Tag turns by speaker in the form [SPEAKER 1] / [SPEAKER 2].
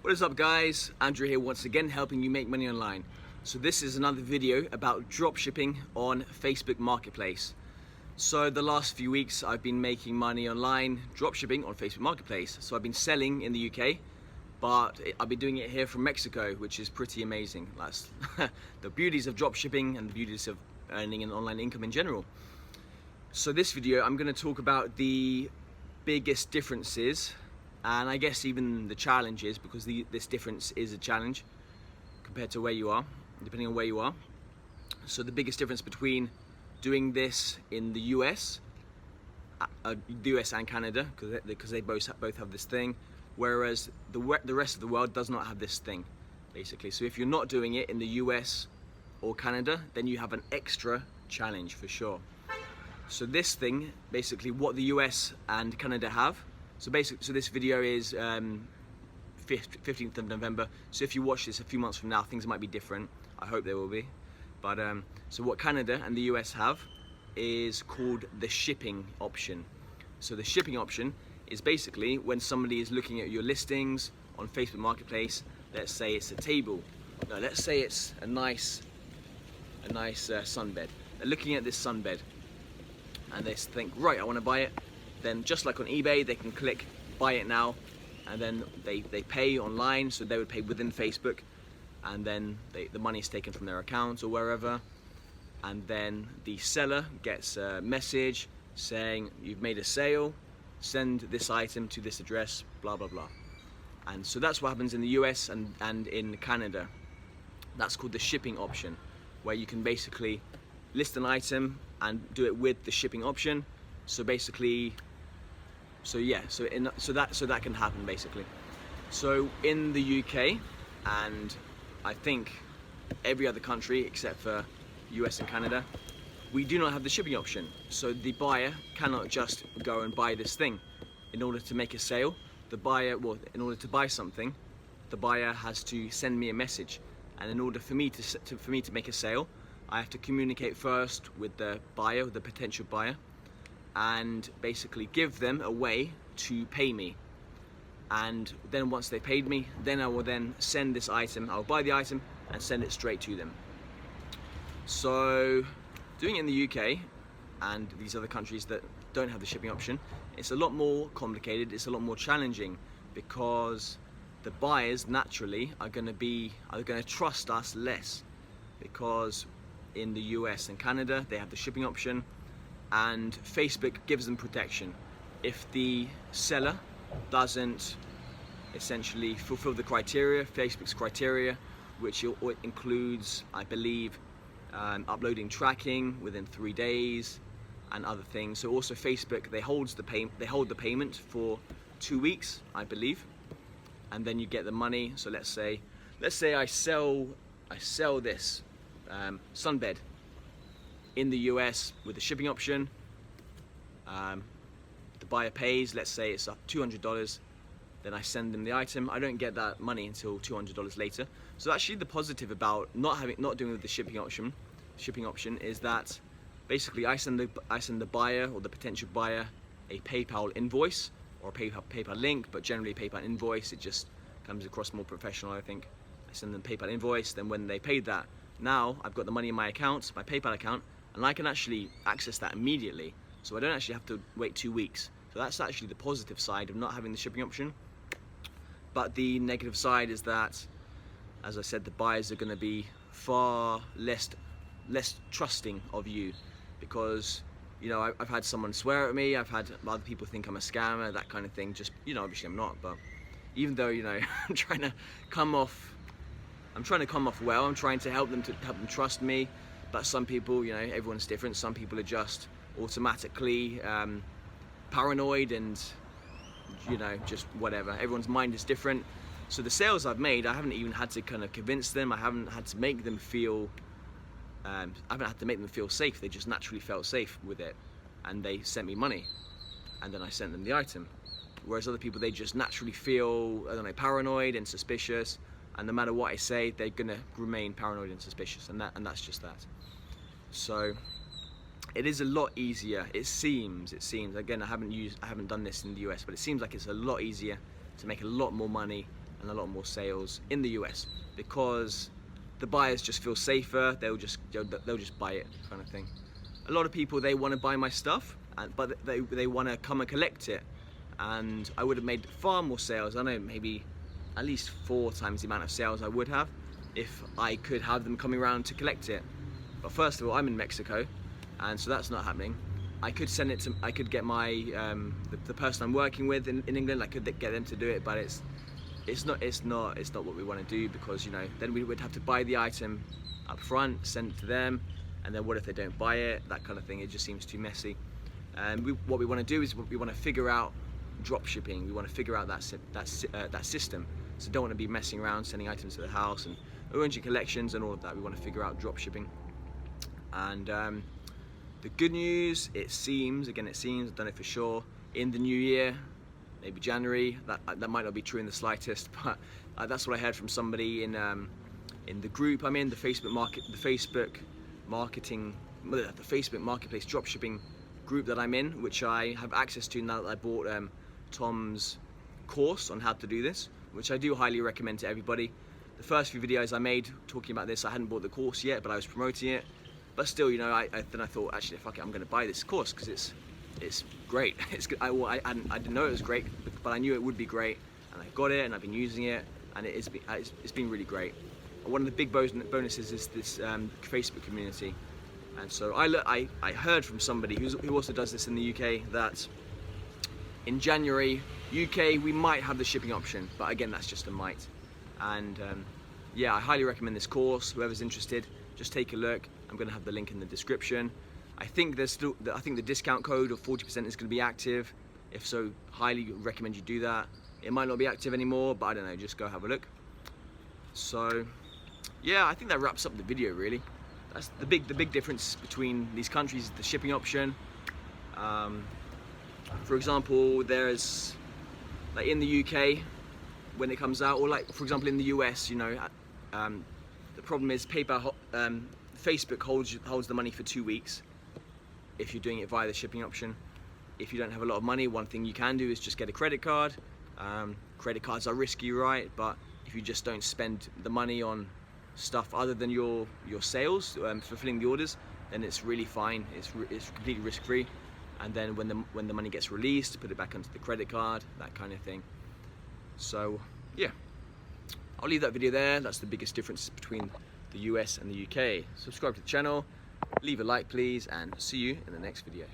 [SPEAKER 1] What is up, guys? Andrew here once again, helping you make money online. So this is another video about dropshipping on Facebook Marketplace. So the last few weeks I've been making money online dropshipping on Facebook Marketplace. So I've been selling in the UK, but I've been doing it here from Mexico, which is pretty amazing. That's the beauties of dropshipping and the beauties of earning an online income in general. So this video I'm going to talk about the biggest differences, and I guess even the challenges, because this difference is a challenge compared to where you are, depending on where you are. So the biggest difference between doing this in the US and Canada, because they both have this thing, whereas the rest of the world does not have this thing, basically. So if you're not doing it in the US or Canada, then you have an extra challenge for sure. So this thing, basically what the US and Canada have, so this video is 15th of November, so if you watch this a few months from now, things might be different. I hope they will be. But so what Canada and the US have is called the shipping option. So the shipping option is basically when somebody is looking at your listings on Facebook Marketplace. Let's say it's a table. No, let's say it's a nice sunbed. They're looking at this sunbed and they think, right, I want to buy it. Then just like on eBay, they can click buy it now, and then they pay online. So they would pay within Facebook, and then the money is taken from their account or wherever, and then the seller gets a message saying you've made a sale, send this item to this address, blah blah blah. And so that's what happens in the US and in Canada. That's called the shipping option, where you can basically list an item and do it with the shipping option. So basically, so that can happen basically. So in the UK and I think every other country except for US and Canada, we do not have the shipping option. So the buyer cannot just go and buy this thing. In order to make a sale, in order to buy something, the buyer has to send me a message. And in order for me to make a sale, I have to communicate first with the buyer, the potential buyer, and basically give them a way to pay me. And then once they paid me, then I will then send this item, I'll buy the item and send it straight to them. So doing it in the UK and these other countries that don't have the shipping option, it's a lot more complicated, it's a lot more challenging, because the buyers naturally are going to trust us less, because in the US and Canada they have the shipping option and Facebook gives them protection. If the seller doesn't essentially fulfill the criteria, Facebook's criteria, which includes, I believe, uploading tracking within 3 days and other things. So also Facebook, they hold the payment for 2 weeks, I believe, and then you get the money. So let's say I sell this sunbed in the US with the shipping option. The buyer pays, let's say it's up $200, then I send them the item. I don't get that money until $200 later. So actually the positive about not doing with the shipping option is that basically I send the buyer or the potential buyer a PayPal invoice or a PayPal link, but generally PayPal invoice, it just comes across more professional, I think. I send them PayPal invoice, then when they paid that, now I've got the money in my account, my PayPal account, and I can actually access that immediately. So I don't actually have to wait 2 weeks. So that's actually the positive side of not having the shipping option. But the negative side is that, as I said, the buyers are going to be far less trusting of you, because, you know, I've had someone swear at me, I've had other people think I'm a scammer, that kind of thing. Just, you know, obviously I'm not, but even though, you know, I'm trying to come off well, I'm trying to help them trust me. But some people, you know, everyone's different. Some people are just automatically paranoid and, you know, just whatever. Everyone's mind is different. So the sales I've made, I haven't even had to kind of convince them. I haven't had to make them feel safe. They just naturally felt safe with it, and they sent me money, and then I sent them the item. Whereas other people, they just naturally feel, I don't know, paranoid and suspicious, and no matter what I say, they're gonna remain paranoid and suspicious, and that's just that. So it is a lot easier. It seems. Again, I haven't done this in the US, but it seems like it's a lot easier to make a lot more money and a lot more sales in the US, because the buyers just feel safer. They'll just buy it, kind of thing. A lot of people, they want to buy my stuff, but they want to come and collect it, and I would have made far more sales. I know, maybe at least 4 times the amount of sales I would have if I could have them coming around to collect it. But first of all, I'm in Mexico, and so that's not happening. I could send it to, I could get my the person I'm working with in England. I could get them to do it, but it's not what we want to do, because, you know, then we would have to buy the item up front, send it to them, and then what if they don't buy it? That kind of thing. It just seems too messy. And what we want to do is we want to figure out drop shipping. We want to figure out that system. So don't want to be messing around sending items to the house and arranging collections and all of that. We want to figure out drop shipping. And the good news, it seems, I don't know for sure, in the new year, maybe January, that might not be true in the slightest, but that's what I heard from somebody in the group I'm in, the Facebook Marketplace dropshipping group that I'm in, which I have access to now that I bought Tom's course on how to do this, which I do highly recommend to everybody. The first few videos I made talking about this, I hadn't bought the course yet, but I was promoting it. But still, you know, then I thought, actually, fuck it, I'm going to buy this course because it's great. It's good. I didn't know it was great, but I knew it would be great, and I got it, and I've been using it, and it's been really great. And one of the big bonuses is this Facebook community. And so I heard from somebody who also does this in the UK that in January, UK, we might have the shipping option, but again, that's just a might. And yeah, I highly recommend this course. Whoever's interested, just take a look. I'm going to have the link in the description. I think the discount code of 40% is going to be active. If so, highly recommend you do that. It might not be active anymore, but I don't know, just go have a look. So yeah, I think that wraps up the video, really. That's the big difference between these countries is the shipping option. For example, there's, like, in the UK, when it comes out, or like, for example, in the US, you know, the problem is Facebook holds the money for 2 weeks if you're doing it via the shipping option. If you don't have a lot of money, one thing you can do is just get a credit card. Credit cards are risky, right? But if you just don't spend the money on stuff other than your sales, fulfilling the orders, then it's really fine. It's completely risk-free. And then when the money gets released, put it back onto the credit card, that kind of thing. So yeah, I'll leave that video there. That's the biggest difference between the US and the UK. Subscribe to the channel, leave a like please, and see you in the next video.